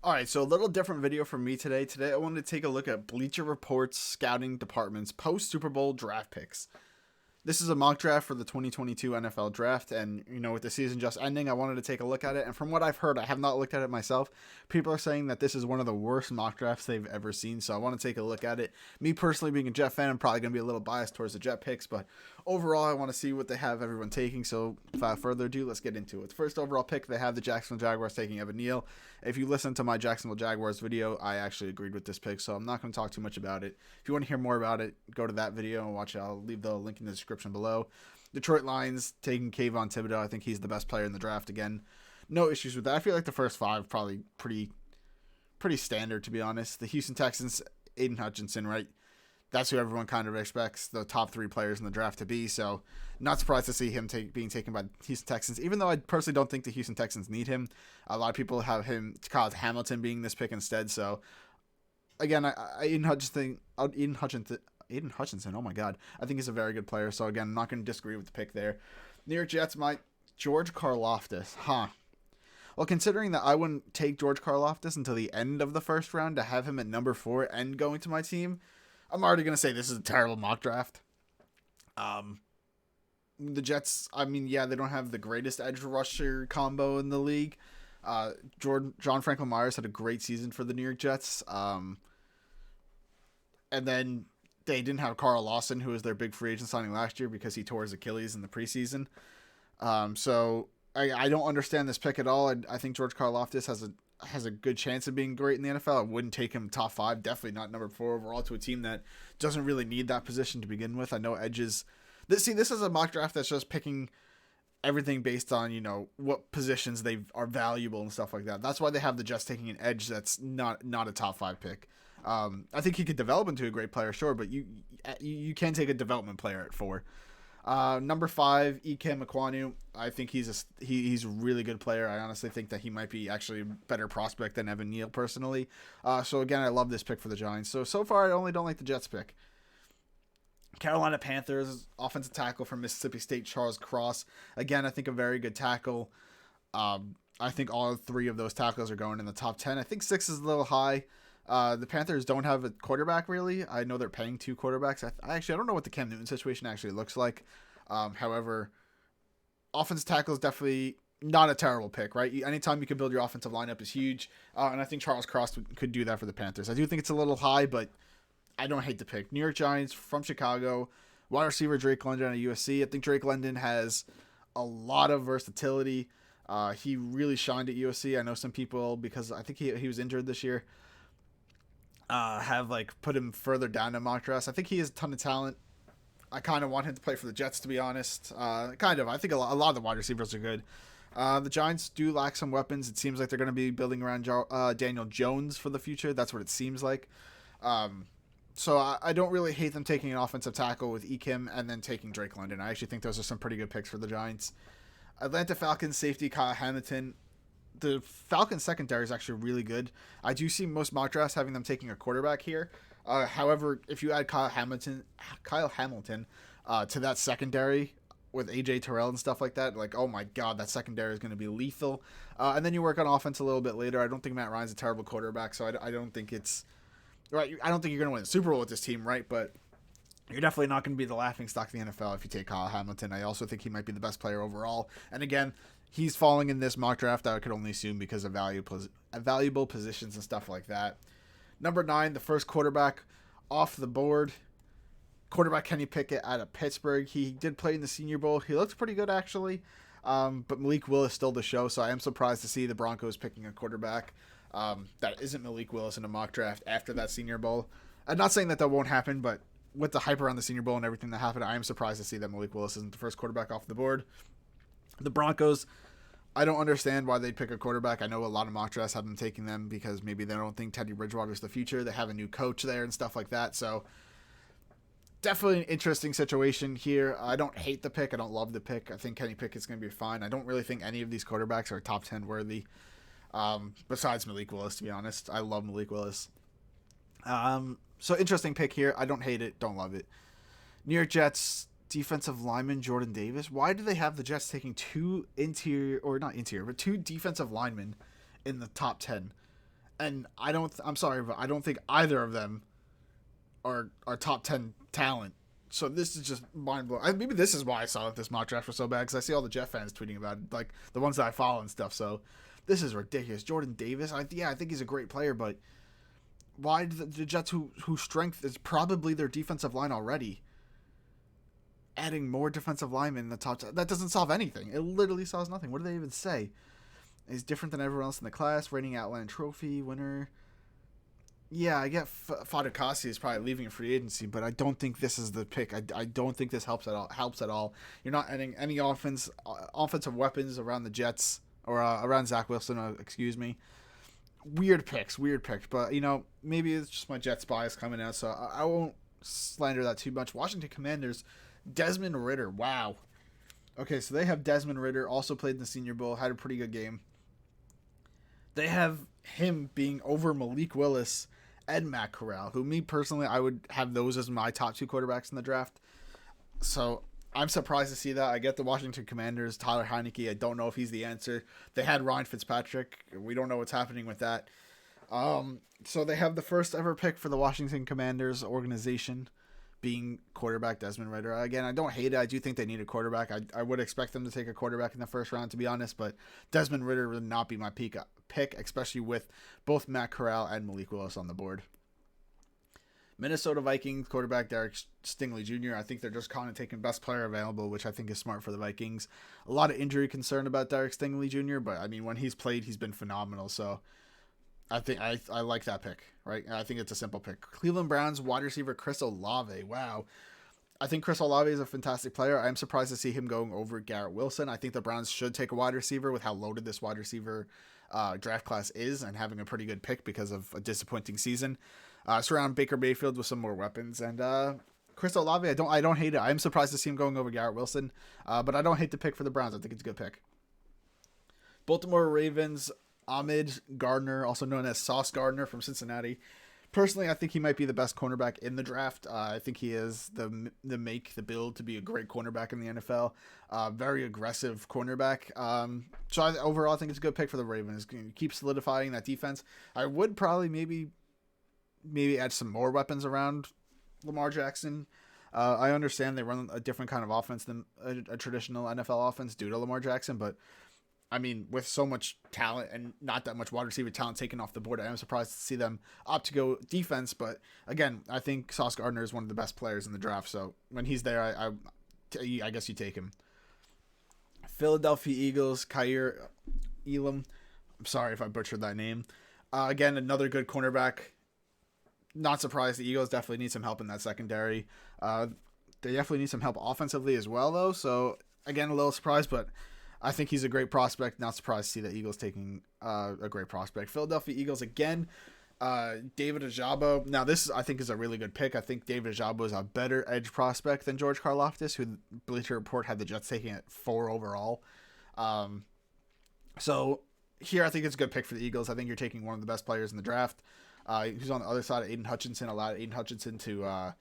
All right, so a little different video from me today. Today, I wanted to take a look at Bleacher Report's scouting department's post Super Bowl draft picks. This is a mock draft for the 2022 NFL draft, and with the season just ending, I wanted to take a look at it. And from what I've heard, I have not looked at it myself. People are saying that this is one of the worst mock drafts they've ever seen, so I want to take a look at it. Me personally, being a Jet fan, I'm probably going to be a little biased towards the Jet picks, but overall, I want to see what they have everyone taking. So without further ado, let's get into it. First overall pick, they have the Jacksonville Jaguars taking Evan Neal. If you listen to my Jacksonville Jaguars video, I actually agreed with this pick, so I'm not going to talk too much about it. If you want to hear more about it, go to that video and watch it. I'll leave the link in the description below. Detroit Lions taking Kayvon Thibodeau. I think he's the best player in the draft again. No issues with that. I feel like the first five probably pretty standard, to be honest. The Houston Texans, Aiden Hutchinson, right? That's who everyone kind of expects the top three players in the draft to be. So not surprised to see him being taken by Houston Texans, even though I personally don't think the Houston Texans need him. A lot of people have him, Kyle Hamilton, being this pick instead. So again, Aiden Hutchinson, oh my God. I think he's a very good player. So again, I'm not going to disagree with the pick there. New York Jets, George Karlaftis. Well, considering that I wouldn't take George Karlaftis until the end of the first round to have him at number 4 and going to my team, I'm already going to say this is a terrible mock draft. The Jets, they don't have the greatest edge rusher combo in the league. John Franklin Myers had a great season for the New York Jets. And then they didn't have Carl Lawson, who was their big free agent signing last year because he tore his Achilles in the preseason. So I don't understand this pick at all. I think George Karlaftis has a good chance of being great in the NFL. I wouldn't take him top 5, definitely not number 4 overall to a team that doesn't really need that position to begin with. I know edges. This is a mock draft that's just picking everything based on, what positions they are valuable and stuff like that. That's why they have the Jets taking an edge that's not a top 5 pick. I think he could develop into a great player, sure, but you can take a development player at 4. Number 5, Ikem Ekwonu. I think he's a really good player. I honestly think that he might be actually a better prospect than Evan Neal personally. So again, I love this pick for the Giants. So far, I only don't like the Jets pick. Carolina Panthers, offensive tackle from Mississippi State, Charles Cross. Again, I think a very good tackle. I think all 3 of those tackles are going in the top 10. I think 6 is a little high. The Panthers don't have a quarterback, really. I know they're paying 2 quarterbacks. I don't know what the Cam Newton situation actually looks like. However, offensive tackle is definitely not a terrible pick, right? Anytime you can build your offensive lineup is huge. And I think Charles Cross could do that for the Panthers. I do think it's a little high, but I don't hate the pick. New York Giants from Chicago, wide receiver Drake London at USC. I think Drake London has a lot of versatility. He really shined at USC. I know some people, because I think he was injured this year, have put him further down in mock drafts. I think he has a ton of talent. I kind of want him to play for the Jets, to be honest. I think a lot of the wide receivers are good. The Giants do lack some weapons. It seems like they're going to be building around Daniel Jones for the future. That's what it seems like. So I don't really hate them taking an offensive tackle with Ikem and then taking Drake London. I actually think those are some pretty good picks for the Giants. Atlanta Falcons safety Kyle Hamilton. The Falcons secondary is actually really good. I do see most mock drafts having them taking a quarterback here. However, if you add Kyle Hamilton to that secondary with AJ Terrell and stuff like that, oh my God, that secondary is going to be lethal. And then you work on offense a little bit later. I don't think Matt Ryan's a terrible quarterback, so I don't think it's right. I don't think you're going to win the Super Bowl with this team, right? But you're definitely not going to be the laughingstock of the NFL if you take Kyle Hamilton. I also think he might be the best player overall. And again, he's falling in this mock draft, I could only assume, because of valuable positions and stuff like that. Number 9, the first quarterback off the board. Quarterback Kenny Pickett out of Pittsburgh. He did play in the Senior Bowl. He looked pretty good, actually. But Malik Willis still the show, so I am surprised to see the Broncos picking a quarterback that isn't Malik Willis in a mock draft after that Senior Bowl. I'm not saying that won't happen, but with the hype around the Senior Bowl and everything that happened, I am surprised to see that Malik Willis isn't the first quarterback off the board. The Broncos, I don't understand why they'd pick a quarterback. I know a lot of mock drafts have them taking them because maybe they don't think Teddy Bridgewater's the future. They have a new coach there and stuff like that. So definitely an interesting situation here. I don't hate the pick. I don't love the pick. I think Kenny Pickett's going to be fine. I don't really think any of these quarterbacks are top 10 worthy. Besides Malik Willis, to be honest. I love Malik Willis. So interesting pick here. I don't hate it. Don't love it. New York Jets defensive lineman Jordan Davis. Why do they have the Jets taking 2 defensive linemen in the top 10? And I'm sorry, but I don't think either of them are top 10 talent. So this is just mind blowing. Maybe this is why I saw that this mock draft was so bad, because I see all the Jet fans tweeting about it, like the ones that I follow and stuff. So this is ridiculous. Jordan Davis, I think he's a great player, but why do the Jets, whose strength is probably their defensive line already, adding more defensive linemen in the top 10? That doesn't solve anything. It literally solves nothing. What do they even say? He's different than everyone else in the class. Reigning Outland Trophy winner. Yeah, I get Fadakasi is probably leaving a free agency, but I don't think this is the pick. I don't think this helps at all. You're not adding any offensive weapons around the Jets or around Zach Wilson. Excuse me. Weird picks. But maybe it's just my Jets bias coming out, so I won't slander that too much. Washington Commanders, Desmond Ridder. Wow. Okay, so they have Desmond Ridder, also played in the Senior Bowl, had a pretty good game. They have him being over Malik Willis and Matt Corral, who, me personally, I would have those as my top two quarterbacks in the draft. So I'm surprised to see that. I get the Washington Commanders, Tyler Heineke. I don't know if he's the answer. They had Ryan Fitzpatrick. We don't know what's happening with that. So they have the first ever pick for the Washington Commanders organization being quarterback Desmond Ridder. Again, I don't hate it. I do think they need a quarterback. I would expect them to take a quarterback in the first round, to be honest, but Desmond Ridder would not be my pick, especially with both Matt Corral and Malik Willis on the board. Minnesota Vikings quarterback Derek Stingley Jr. I think they're just kind of taking best player available, which I think is smart for the Vikings. A lot of injury concern about Derek Stingley Jr., but I mean, when he's played, he's been phenomenal. So I think I like that pick, right? I think it's a simple pick. Cleveland Browns wide receiver Chris Olave. Wow. I think Chris Olave is a fantastic player. I'm surprised to see him going over Garrett Wilson. I think the Browns should take a wide receiver with how loaded this wide receiver draft class is, and having a pretty good pick because of a disappointing season. Surround Baker Mayfield with some more weapons. And Chris Olave, I don't hate it. I'm surprised to see him going over Garrett Wilson, but I don't hate the pick for the Browns. I think it's a good pick. Baltimore Ravens, Ahmed Gardner, also known as Sauce Gardner from Cincinnati. Personally, I think he might be the best cornerback in the draft. I think he is the build to be a great cornerback in the NFL. Very aggressive cornerback. So overall, I think it's a good pick for the Ravens. Keep solidifying that defense. I would probably maybe add some more weapons around Lamar Jackson. I understand they run a different kind of offense than a traditional NFL offense due to Lamar Jackson, but I mean, with so much talent and not that much wide receiver talent taken off the board, I am surprised to see them opt to go defense. But again, I think Sauce Gardner is one of the best players in the draft. So when he's there, I guess you take him. Philadelphia Eagles, Kaiir Elam. I'm sorry if I butchered that name. Again, another good cornerback. Not surprised. The Eagles definitely need some help in that secondary. They definitely need some help offensively as well, though. So again, a little surprised, but I think he's a great prospect. Not surprised to see the Eagles taking a great prospect. Philadelphia Eagles again. David Ojabo. Now this I think is a really good pick. I think David Ojabo is a better edge prospect than George Karlaftis, who Bleacher Report had the Jets taking at 4 overall. So here I think it's a good pick for the Eagles. I think you're taking one of the best players in the draft. Who's on the other side of Aiden Hutchinson. Allowed Aiden Hutchinson to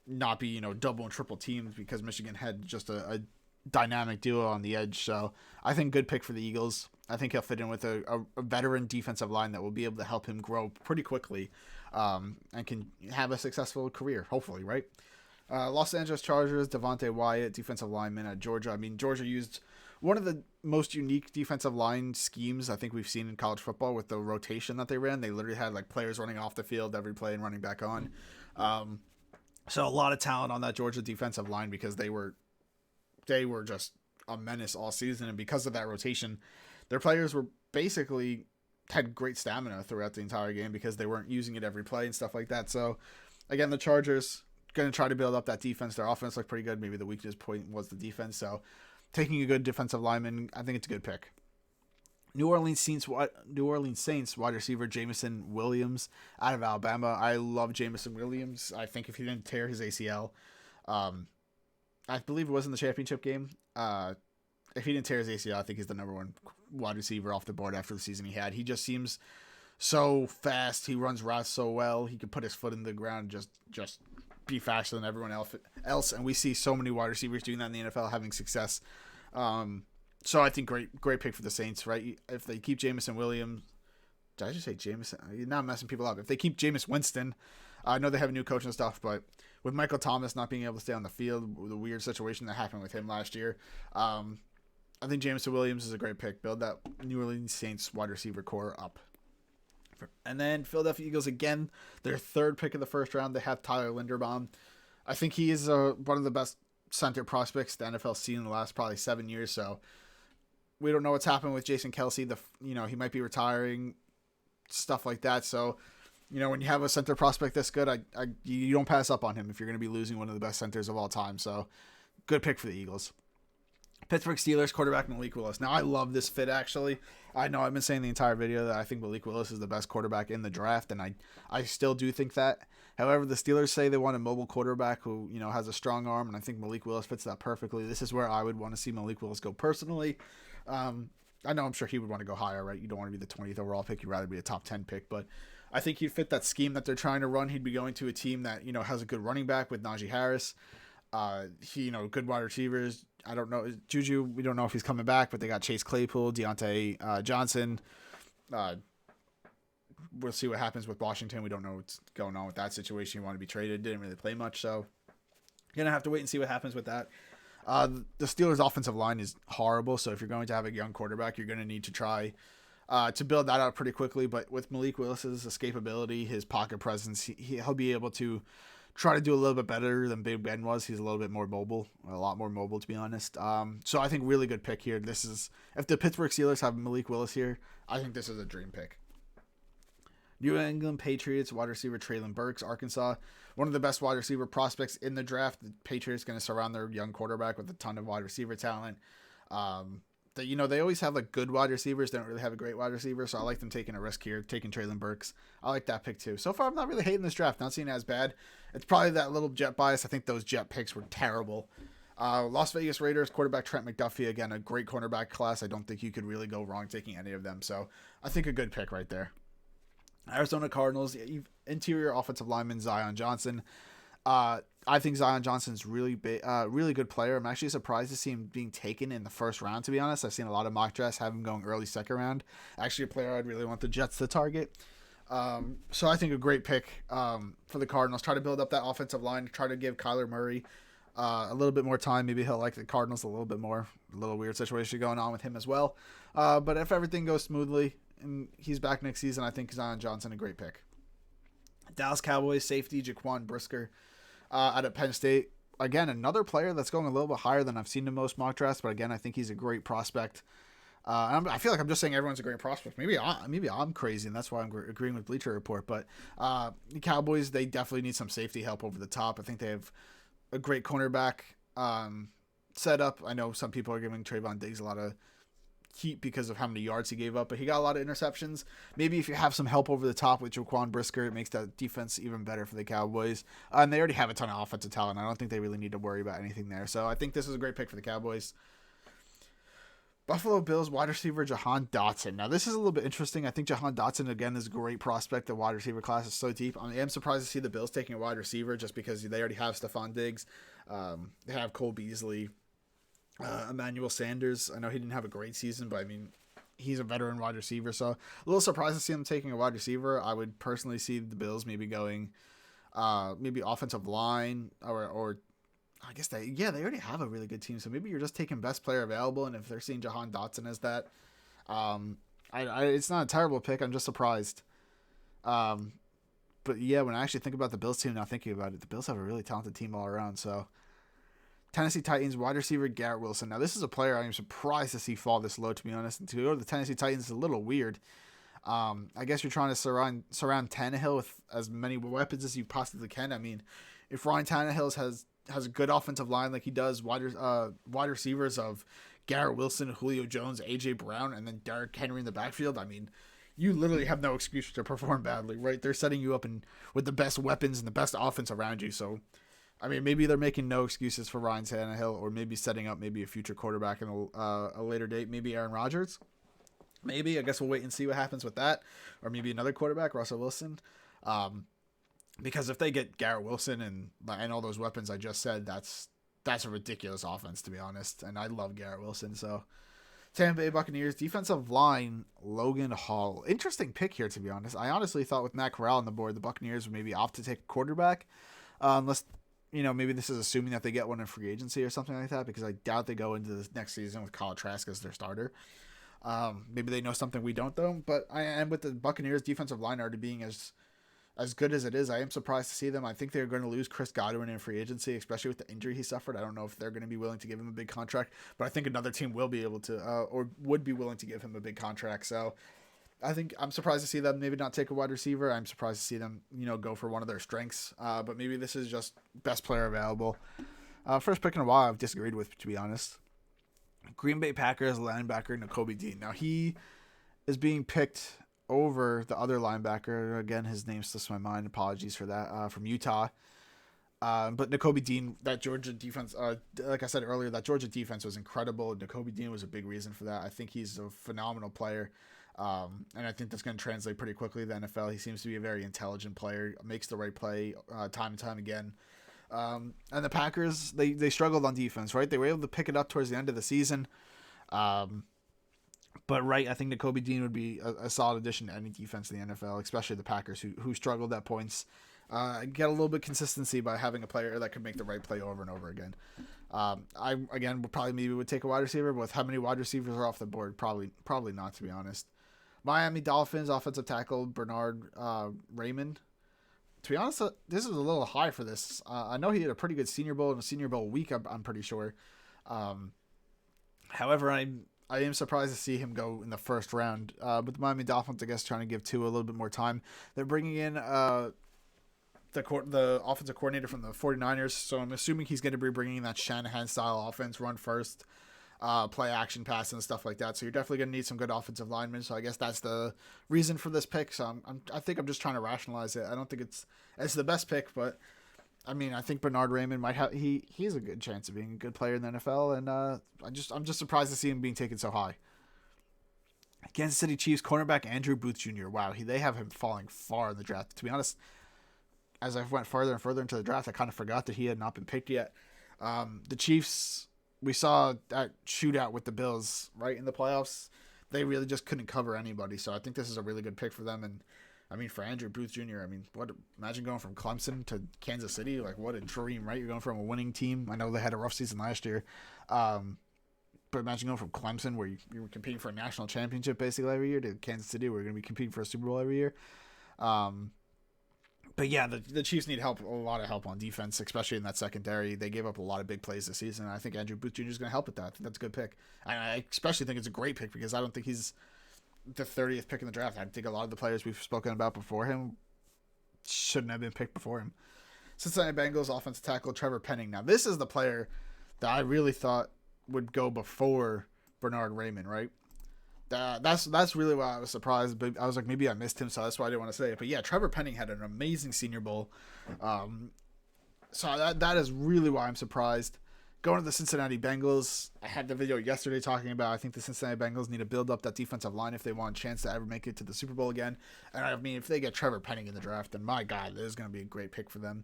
not be double and triple teams because Michigan had just a dynamic duo on the edge. So I think good pick for the Eagles. I think he'll fit in with a veteran defensive line that will be able to help him grow pretty quickly and can have a successful career, hopefully, right? Los Angeles Chargers, Devonte Wyatt, defensive lineman at Georgia. I mean, Georgia used one of the most unique defensive line schemes I think we've seen in college football with the rotation that they ran. They literally had like players running off the field every play and running back on. So a lot of talent on that Georgia defensive line because they were just a menace all season. And because of that rotation, their players were basically had great stamina throughout the entire game because they weren't using it every play and stuff like that. So again, the Chargers going to try to build up that defense. Their offense looked pretty good. Maybe the weakness point was the defense. So taking a good defensive lineman, I think it's a good pick. New Orleans Saints wide receiver Jameson Williams out of Alabama. I love Jameson Williams. I think if he didn't tear his ACL, I believe it was in the championship game. If he didn't tear his ACL, I think he's the number one wide receiver off the board after the season he had. He just seems so fast. He runs routes so well. He could put his foot in the ground, just be faster than everyone else. And we see so many wide receivers doing that in the NFL, having success. So I think great pick for the Saints, right? If they keep Jameson Williams, did I just say Jameson? You're now messing people up. If they keep Jameis Winston, I know they have a new coach and stuff, but with Michael Thomas not being able to stay on the field, the weird situation that happened with him last year, I think Jameson Williams is a great pick. Build that New Orleans Saints wide receiver core up. And then Philadelphia Eagles, again, their third pick of the first round. They have Tyler Linderbaum. I think he is one of the best center prospects the NFL's seen in the last probably 7 years. So we don't know what's happened with Jason Kelce. He might be retiring, stuff like that. So, when you have a center prospect this good, you don't pass up on him if you're going to be losing one of the best centers of all time. So good pick for the Eagles. Pittsburgh Steelers quarterback Malik Willis. Now, I love this fit, actually. I know I've been saying the entire video that I think Malik Willis is the best quarterback in the draft, and I still do think that. However, the Steelers say they want a mobile quarterback who, has a strong arm, and I think Malik Willis fits that perfectly. This is where I would want to see Malik Willis go personally. I know I'm sure he would want to go higher, right? You don't want to be the 20th overall pick. You'd rather be a top 10 pick, but I think he'd fit that scheme that they're trying to run. He'd be going to a team that, has a good running back with Najee Harris. Good wide receivers. I don't know. Juju, we don't know if he's coming back, but they got Chase Claypool, Deontay Johnson. We'll see what happens with Washington. We don't know what's going on with that situation. You want to be traded. Didn't really play much, so you're going to have to wait and see what happens with that. The Steelers' offensive line is horrible, so if you're going to have a young quarterback, you're going to need to try to build that out pretty quickly. But with Malik Willis's escapability, his pocket presence, he'll be able to try to do a little bit better than Big Ben was. He's a little bit more mobile, a lot more mobile, to be honest. So I think really good pick here. If the Pittsburgh Steelers have Malik Willis here, I think this is a dream pick. New England Patriots wide receiver Treylon Burks, Arkansas. One of the best wide receiver prospects in the draft. The Patriots going to surround their young quarterback with a ton of wide receiver talent. They always have good wide receivers. They don't really have a great wide receiver, so I like them taking a risk here, taking Treylon Burks. I like that pick too. So far, I'm not really hating this draft. Not seeing it as bad. It's probably that little Jet bias. I think those Jet picks were terrible. Las Vegas Raiders quarterback Trent McDuffie, again, a great cornerback class. I don't think you could really go wrong taking any of them. So I think a good pick right there. Arizona Cardinals, interior offensive lineman Zion Johnson. I think Zion Johnson's really good player. I'm actually surprised to see him being taken in the first round, to be honest. I've seen a lot of mock drafts have him going early second round. Actually, a player I'd really want the Jets to target. So I think a great pick for the Cardinals. Try to build up that offensive line. Try to give Kyler Murray a little bit more time. Maybe he'll like the Cardinals a little bit more. A little weird situation going on with him as well. But if everything goes smoothly and he's back next season, I think Zion Johnson a great pick. Dallas Cowboys safety Jaquan Brisker out of Penn State. Again, another player that's going a little bit higher than I've seen in most mock drafts, but again, I think he's a great prospect. I feel like I'm just saying everyone's a great prospect. Maybe I'm crazy, and that's why I'm agreeing with Bleacher Report. But the Cowboys, they definitely need some safety help over the top. I think they have a great cornerback setup. I know some people are giving Trayvon Diggs a lot of heat because of how many yards he gave up, but he got a lot of interceptions. Maybe if you have some help over the top with Jaquan Brisker, it makes that defense even better for the Cowboys. And they already have a ton of offensive talent. I don't think they really need to worry about anything there. So I think this is a great pick for the Cowboys. Buffalo Bills wide receiver Jahan Dotson. Now, this is a little bit interesting. I think Jahan Dotson, again, is a great prospect. The wide receiver class is so deep. I am surprised to see the Bills taking a wide receiver just because they already have Stephon Diggs. They have Cole Beasley. Emmanuel Sanders. I know he didn't have a great season, but I mean, he's a veteran wide receiver, so a little surprised to see him taking a wide receiver. I would personally see the Bills maybe going maybe offensive line or I guess they already have a really good team, so maybe you're just taking best player available, and if they're seeing Jahan Dotson as that, it's not a terrible pick. I'm just surprised. But yeah, when I actually think about the Bills team now, thinking about it, the Bills have a really talented team all around, so Tennessee Titans wide receiver Garrett Wilson. Now, this is a player I am surprised to see fall this low, to be honest. And to go to the Tennessee Titans is a little weird. I guess you're trying to surround Tannehill with as many weapons as you possibly can. I mean, if Ryan Tannehill has a good offensive line like he does, wide receivers of Garrett Wilson, Julio Jones, A.J. Brown, and then Derrick Henry in the backfield, I mean, you literally have no excuse to perform badly, right? They're setting you up with the best weapons and the best offense around you, so I mean, maybe they're making no excuses for Ryan Tannehill, or maybe setting up maybe a future quarterback in a later date, maybe Aaron Rodgers. Maybe. I guess we'll wait and see what happens with that. Or maybe another quarterback, Russell Wilson. Because if they get Garrett Wilson and all those weapons I just said, that's a ridiculous offense, to be honest. And I love Garrett Wilson, so Tampa Bay Buccaneers defensive line, Logan Hall. Interesting pick here, to be honest. I honestly thought with Matt Corral on the board, the Buccaneers would maybe opt to take a quarterback, unless maybe this is assuming that they get one in free agency or something like that, because I doubt they go into the next season with Kyle Trask as their starter. Maybe they know something we don't, though. But I am with the Buccaneers defensive line already being as good as it is. I am surprised to see them. I think they're going to lose Chris Godwin in free agency, especially with the injury he suffered. I don't know if they're going to be willing to give him a big contract, but I think another team will be able to, or would be willing to give him a big contract. So I think I'm surprised to see them maybe not take a wide receiver. I'm surprised to see them, go for one of their strengths. But maybe this is just best player available. First pick in a while I've disagreed with, to be honest. Green Bay Packers linebacker Nakobi Dean. Now he is being picked over the other linebacker. Again, his name slips my mind. Apologies for that. From Utah. But Nakobi Dean, that Georgia defense, like I said earlier, that Georgia defense was incredible. Nakobi Dean was a big reason for that. I think he's a phenomenal player. And I think that's going to translate pretty quickly to the NFL. He seems to be a very intelligent player, makes the right play time and time again. And the Packers, they struggled on defense, right? They were able to pick it up towards the end of the season. But I think Nakobi Dean would be a solid addition to any defense in the NFL, especially the Packers who struggled at points. Get a little bit consistency by having a player that can make the right play over and over again. I would take a wide receiver, but with how many wide receivers are off the board, probably not, to be honest. Miami Dolphins offensive tackle Bernard Raymond. To be honest, this is a little high for this. I know he had a pretty good Senior Bowl and a Senior Bowl week. I'm pretty sure. However, I am surprised to see him go in the first round. But the Miami Dolphins, I guess, trying to give Tua a little bit more time. They're bringing in the offensive coordinator from the 49ers, so I'm assuming he's going to be bringing that Shanahan-style offense, run first, play action pass and stuff like that. So you're definitely going to need some good offensive linemen. So I guess that's the reason for this pick. So I think I'm just trying to rationalize it. I don't think it's the best pick, but I mean, I think Bernard Raymond might have he's a good chance of being a good player in the NFL, and I'm just surprised to see him being taken so high. Kansas City Chiefs cornerback Andrew Booth Jr. Wow, they have him falling far in the draft. To be honest, as I went further and further into the draft, I kind of forgot that he had not been picked yet. The Chiefs, we saw that shootout with the Bills right in the playoffs. They really just couldn't cover anybody, so I think this is a really good pick for them. And I mean, for Andrew Booth Jr., imagine going from Clemson to Kansas City. Like, what a dream, right? You're going from a winning team. I know they had a rough season last year. But imagine going from Clemson, where you were competing for a national championship basically every year, to Kansas City, where you're going to be competing for a Super Bowl every year. But yeah, the Chiefs need help, a lot of help on defense, especially in that secondary. They gave up a lot of big plays this season, and I think Andrew Booth Jr. is going to help with that. I think that's a good pick. And I especially think it's a great pick because I don't think he's the 30th pick in the draft. I think a lot of the players we've spoken about before him shouldn't have been picked before him. Cincinnati Bengals offensive tackle Trevor Penning. Now, this is the player that I really thought would go before Bernard Raymond, right? That's really why I was surprised. But I was like, maybe I missed him, so that's why I didn't want to say it. But yeah, Trevor Penning had an amazing Senior Bowl. So that is really why I'm surprised. Going to the Cincinnati Bengals, I had the video yesterday talking about I think the Cincinnati Bengals need to build up that defensive line if they want a chance to ever make it to the Super Bowl again. And I mean, if they get Trevor Penning in the draft, then my God, this is going to be a great pick for them.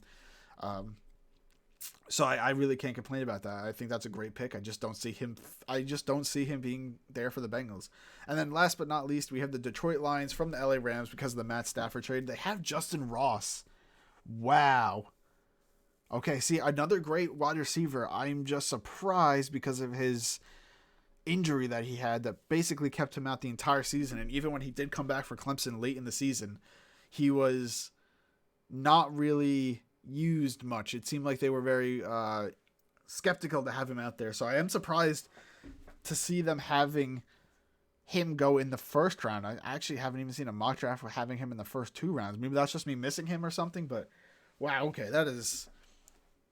So I really can't complain about that. I think that's a great pick. I just don't see him being there for the Bengals. And then last but not least, we have the Detroit Lions from the LA Rams because of the Matt Stafford trade. They have Justin Ross. Wow. Okay, see, another great wide receiver. I'm just surprised because of his injury that he had that basically kept him out the entire season. And even when he did come back for Clemson late in the season, he was not really used much. It seemed like they were very skeptical to have him out there. So I am surprised to see them having him go in the first round. I actually haven't even seen a mock draft for having him in the first two rounds. Maybe that's just me missing him or something, but wow, okay, that is...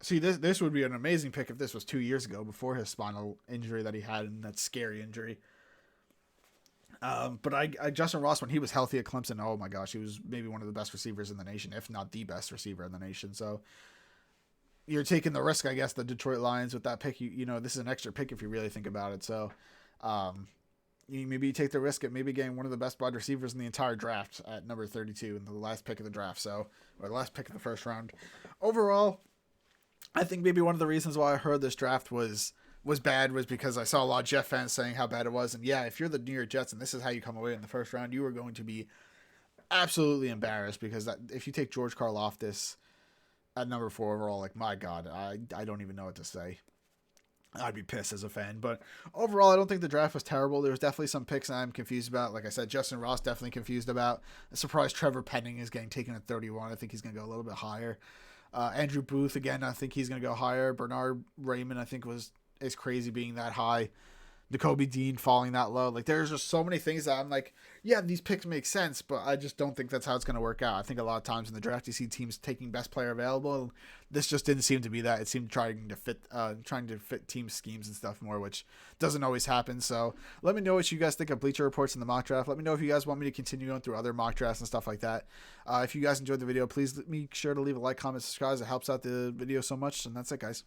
See, this would be an amazing pick if this was 2 years ago, before his spinal injury that he had, and that scary injury. But Justin Ross, when he was healthy at Clemson, oh my gosh, he was maybe one of the best receivers in the nation, if not the best receiver in the nation. So you're taking the risk, I guess, the Detroit Lions with that pick. You know, this is an extra pick if you really think about it. So you take the risk at maybe getting one of the best wide receivers in the entire draft at number 32 in the last pick of the draft. Or the last pick of the first round. Overall, I think maybe one of the reasons why I heard this draft was was bad was because I saw a lot of Jet fans saying how bad it was. And yeah, if you're the New York Jets and this is how you come away in the first round, you are going to be absolutely embarrassed because if you take George Karlaftis at number 4 overall, like, my God, I don't even know what to say. I'd be pissed as a fan. But overall, I don't think the draft was terrible. There was definitely some picks I'm confused about. Like I said, Justin Ross definitely confused about. I'm surprised Trevor Penning is getting taken at 31. I think he's going to go a little bit higher. Andrew Booth, again, I think he's going to go higher. Bernard Raymond, I think, is crazy being that high. Nakobi Dean falling that low. Like, there's just so many things that I'm like, yeah, these picks make sense, but I just don't think that's how it's going to work out. I think a lot of times in the draft, you see teams taking best player available. This just didn't seem to be that. It seemed trying to fit team schemes and stuff more, which doesn't always happen. So let me know what you guys think of Bleacher Reports in the mock draft. Let me know if you guys want me to continue going through other mock drafts and stuff like that. If you guys enjoyed the video, please make sure to leave a like, comment, subscribe. It helps out the video so much. And that's it, guys.